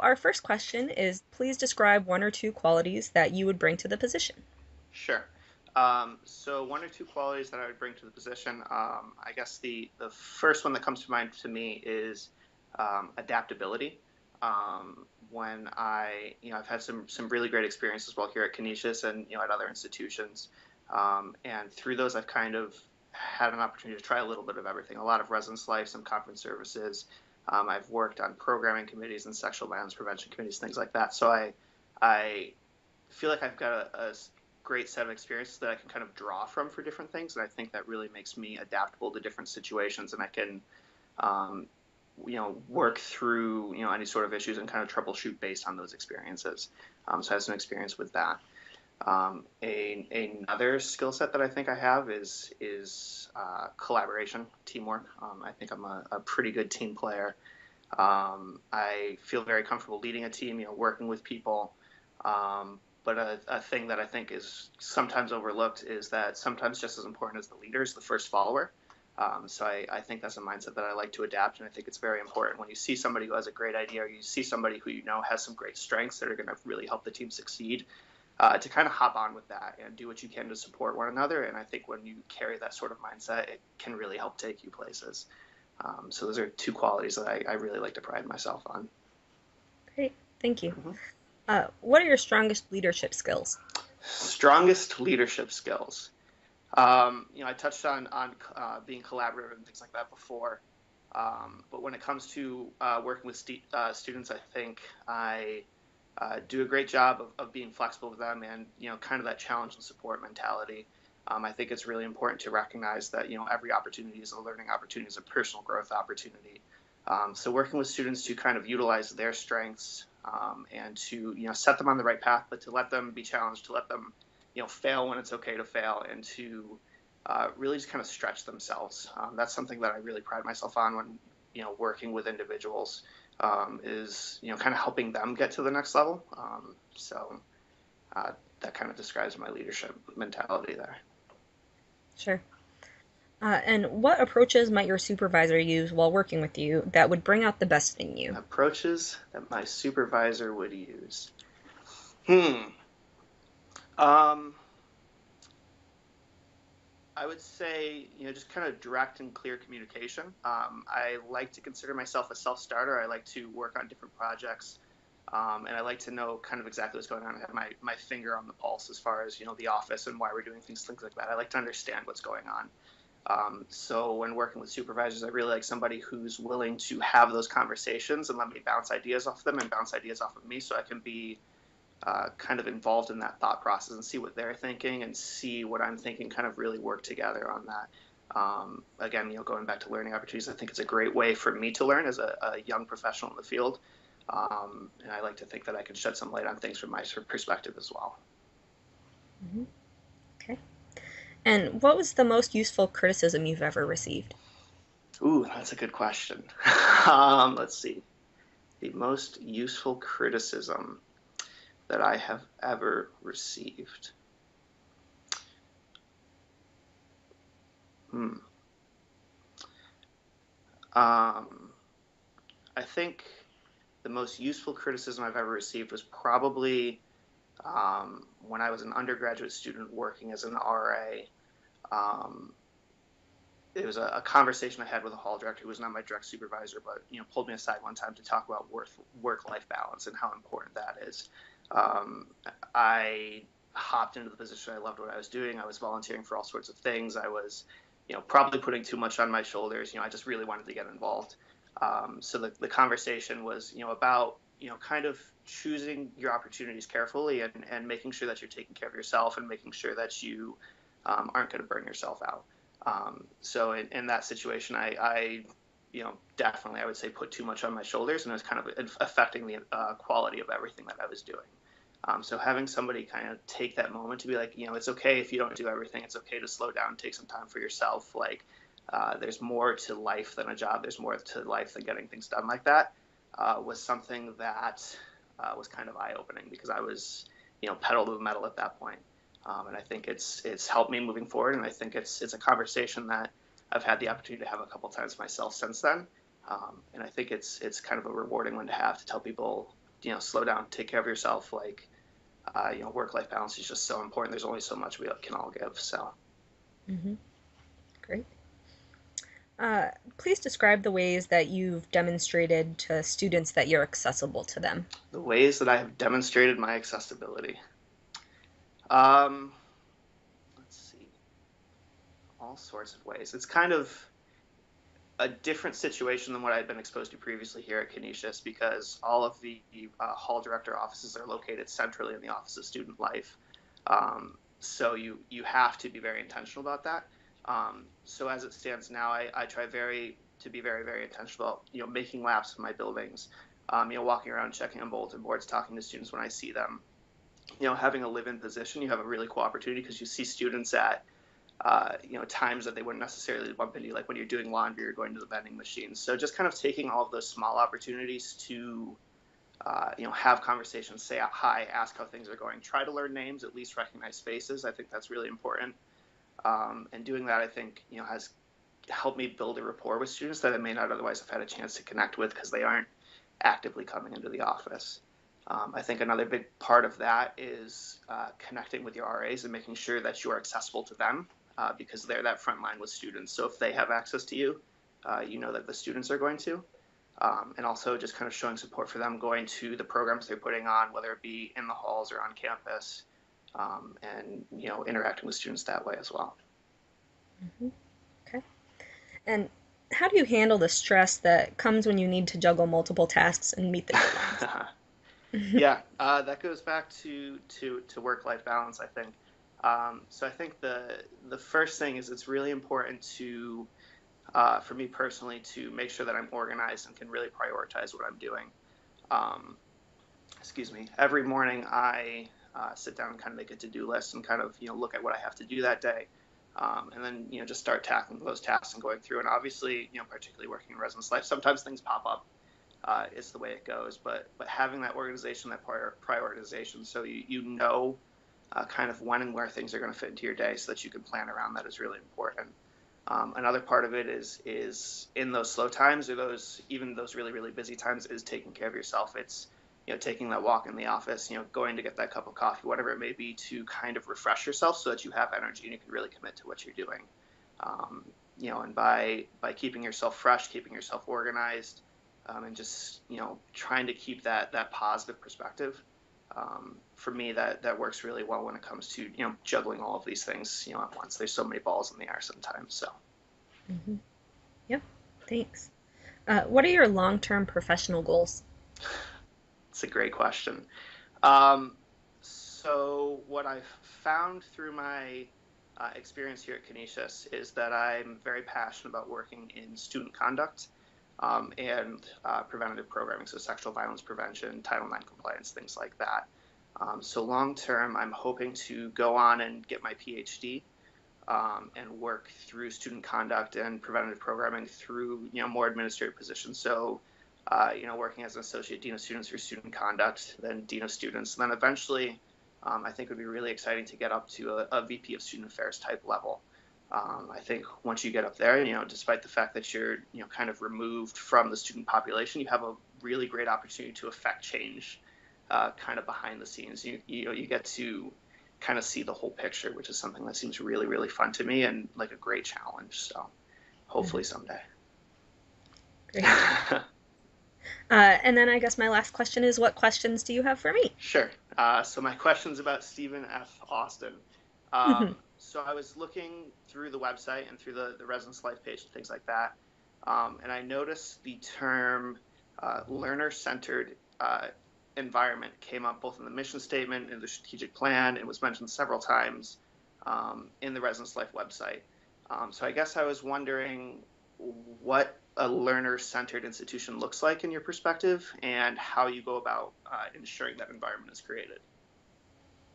our first question is please describe one or two qualities that you would bring to the position. Sure. So one or two qualities that I would bring to the position. I guess the first one that comes to mind to me is adaptability. When I've had some really great experiences while here at Canisius and at other institutions, and through those I've kind of had an opportunity to try a little bit of everything. A lot of residence life, some conference services. I've worked on programming committees and sexual violence prevention committees, things like that. So I feel like I've got a great set of experiences that I can kind of draw from for different things, and I think that really makes me adaptable to different situations, and I can, um, work through any sort of issues and kind of troubleshoot based on those experiences. So I have some experience with that. Another skill set that I think I have is collaboration, teamwork. I think I'm a pretty good team player. I feel very comfortable leading a team, working with people. But a thing that I think is sometimes overlooked is that sometimes just as important as the leader is the first follower. So I think that's a mindset that I like to adapt, and I think it's very important when you see somebody who has a great idea, or you see somebody who has some great strengths that are going to really help the team succeed, to kind of hop on with that and do what you can to support one another. And I think when you carry that sort of mindset, it can really help take you places. So those are two qualities that I really like to pride myself on. Great, thank you. Mhm. What are your strongest leadership skills? Strongest leadership skills. I touched on being collaborative and things like that before. But when it comes to working with students, I think I do a great job of being flexible with them, and kind of that challenge and support mentality. I think it's really important to recognize that every opportunity is a learning opportunity, is a personal growth opportunity. So working with students to kind of utilize their strengths, and to set them on the right path, but to let them be challenged, to let them fail when it's okay to fail, and to really just kind of stretch themselves. That's something that I really pride myself on when working with individuals, is kind of helping them get to the next level. So that kind of describes my leadership mentality there. Sure. And what approaches might your supervisor use while working with you that would bring out the best in you? Approaches that my supervisor would use. Hmm. Um, I would say, just kind of direct and clear communication. I like to consider myself a self-starter. I like to work on different projects, and I like to know kind of exactly what's going on. I have my finger on the pulse as far as, the office and why we're doing things like that. I like to understand what's going on. So when working with supervisors, I really like somebody who's willing to have those conversations and let me bounce ideas off them and bounce ideas off of me, so I can be kind of involved in that thought process and see what they're thinking and see what I'm thinking, kind of really work together on that. Again, going back to learning opportunities, I think it's a great way for me to learn as a young professional in the field. And I like to think that I can shed some light on things from my perspective as well. Mhm. Okay. And what was the most useful criticism you've ever received? Ooh, that's a good question. Let's see. The most useful criticism that I have ever received. Hmm. Um, I think the most useful criticism I've ever received was probably when I was an undergraduate student working as an RA. Um, it was a conversation I had with a hall director who was not my direct supervisor, but pulled me aside one time to talk about work-life balance and how important that is. Um, I hopped into the position. I loved what I was doing. I was volunteering for all sorts of things. I was, probably putting too much on my shoulders. I just really wanted to get involved. So the conversation was, about, kind of choosing your opportunities carefully, and making sure that you're taking care of yourself, and making sure that you aren't going to burn yourself out. So in that situation, I definitely, I would say, put too much on my shoulders, and it was kind of affecting the quality of everything that I was doing. So having somebody kind of take that moment to be like, it's okay if you don't do everything. It's okay to slow down, take some time for yourself. Like, there's more to life than a job. There's more to life than getting things done like that. Was something that was kind of eye opening, because I was, pedal to the metal at that point. And I think it's helped me moving forward. And I think it's a conversation that I've had the opportunity to have a couple times myself since then. And I think it's kind of a rewarding one to have, to tell people slow down, take care of yourself. Like, work-life balance is just so important. There's only so much we can all give. So Hmm. Great. Uh, Please describe the ways that you've demonstrated to students that you're accessible to them. the ways that I have demonstrated my accessibility. Um, let's see, all sorts of ways. It's kind of a different situation than what I'd been exposed to previously here at Canisius because all of the hall director offices are located centrally in the Office of Student Life. So you have to be very intentional about that. So as it stands now, I try to be very, very intentional about, making laps in my buildings, walking around, checking on bulletin boards, talking to students when I see them. Having a live-in position, you have a really cool opportunity because you see students at times that they wouldn't necessarily bump into, like when you're doing laundry or going to the vending machines. So just kind of taking all of those small opportunities to, have conversations, say hi, ask how things are going, try to learn names, at least recognize faces. I think that's really important. And doing that, I think, has helped me build a rapport with students that I may not otherwise have had a chance to connect with because they aren't actively coming into the office. I think another big part of that is connecting with your RAs and making sure that you are accessible to them because they're that front line with students. So if they have access to you, you know that the students are going to. And also just kind of showing support for them going to the programs they're putting on, whether it be in the halls or on campus, and interacting with students that way as well. Hmm. Okay. And how do you handle the stress that comes when you need to juggle multiple tasks and meet the deadlines? Yeah, that goes back to work life balance, I think. So I think the first thing is it's really important to for me personally to make sure that I'm organized and can really prioritize what I'm doing. Um, excuse me. Every morning I sit down and kind of make a to-do list and kind of look at what I have to do that day. And then just start tackling those tasks and going through. And obviously, particularly working in residence life, sometimes things pop up. Is the way it goes. But having that organization, that prioritization, so kind of when and where things are going to fit into your day, so that you can plan around that is really important. Another part of it is in those slow times or those really really busy times is taking care of yourself. It's taking that walk in the office, going to get that cup of coffee, whatever it may be, to kind of refresh yourself so that you have energy and you can really commit to what you're doing. Um, and by keeping yourself fresh, keeping yourself organized, and just trying to keep that positive perspective. For me, that works really well when it comes to juggling all of these things at once. There's so many balls in the air sometimes. So Hmm. Yep. Thanks. What are your long-term professional goals? it's a great question. Um, so what I've found through my experience here at Canisius is that I'm very passionate about working in student conduct and preventative programming, so sexual violence prevention, Title IX compliance, things like that. So long term, I'm hoping to go on and get my PhD and work through student conduct and preventative programming through more administrative positions. So working as an associate dean of students for student conduct, then dean of students, and then eventually, I think it would be really exciting to get up to a VP of student affairs type level. I think once you get up there, despite the fact that you're, kind of removed from the student population, you have a really great opportunity to affect change, kind of behind the scenes. You get to kind of see the whole picture, which is something that seems really, really fun to me and like a great challenge. So Mhm. hopefully someday. Great. And then I guess my last question is, what questions do you have for me? Sure. So my question's about Stephen F. Austin. So I was looking through the website and through the residence life page and things like that, and I noticed the term learner-centered environment came up both in the mission statement and the strategic plan. It was mentioned several times in the residence life website. So I guess I was wondering what a learner-centered institution looks like in your perspective and how you go about ensuring that environment is created.